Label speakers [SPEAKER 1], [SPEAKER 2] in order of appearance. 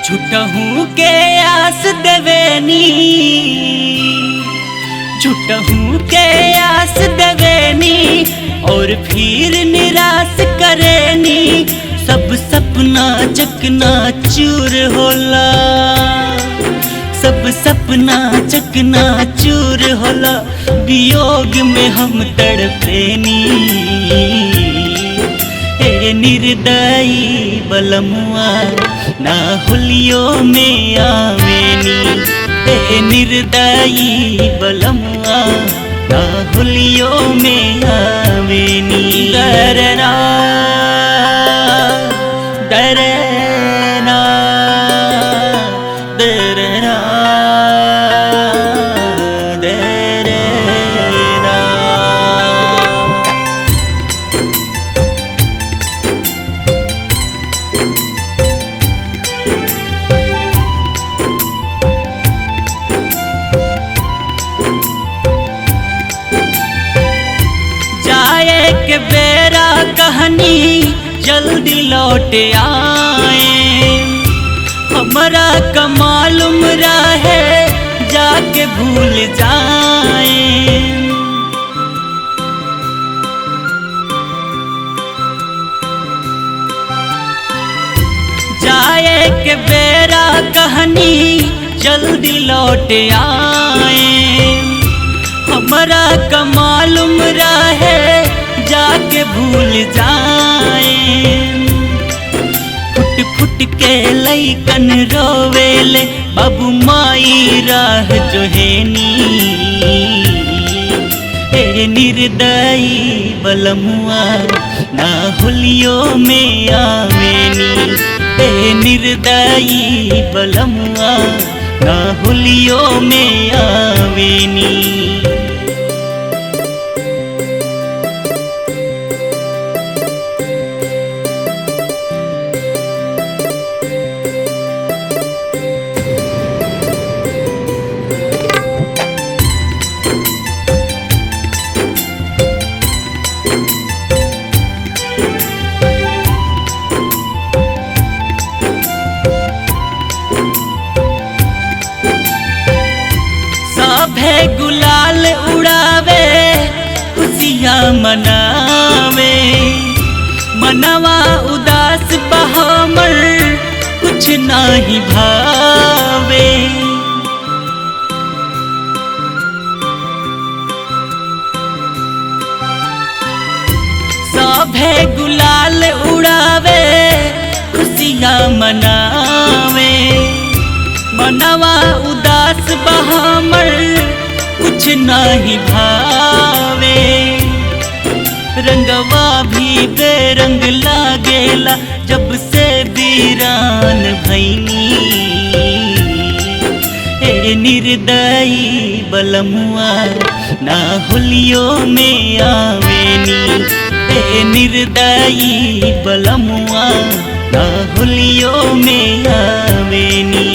[SPEAKER 1] झूठहू के आस देवेनी, झूठहू के आस देवेनी और फिर निराश करेनी। सब सपना चकना चूर होला, सब सपना चकना चूर होला। वियोग में हम तड़पेनी, ए निर्दयी बलमुआ ना होलियो में आवेनी। ए निर्दयी बलमुआ ना होलियो में आवेनी। डरना डरना डरना डरना। जाए के बेरा कहनी जल्दी लौट आए, हमारा कमालूम रहे जाके भूल जाए। जाए के बेरा कहनी जल्दी लौट आए, हमारा कमालूम रहे जाके भूल जाए। फुट फुट के लइकन रोवेले बाबू माई राह जोहेनी। ए निर्दयी बलमुआ ना होलियो में आवेनी। ए निर्दयी बलमुआ ना होलियो में आवेनी। सभे गुलाल उड़ावे खुशियाँ मनावे, मनवा उदास बहामर कुछ नाही भावे। सभे गुलाल उड़ावे खुशियाँ मनावे, मनवा उदास बहामर कुछ नाही भावे। रंगवा भी बेरंग लागेला जब से वीरान भैनी। ए निर्दयी बलमुआ ना होलियो में आवेनी। ए निर्दयी बलमुआ ना होलियो में आवेनी।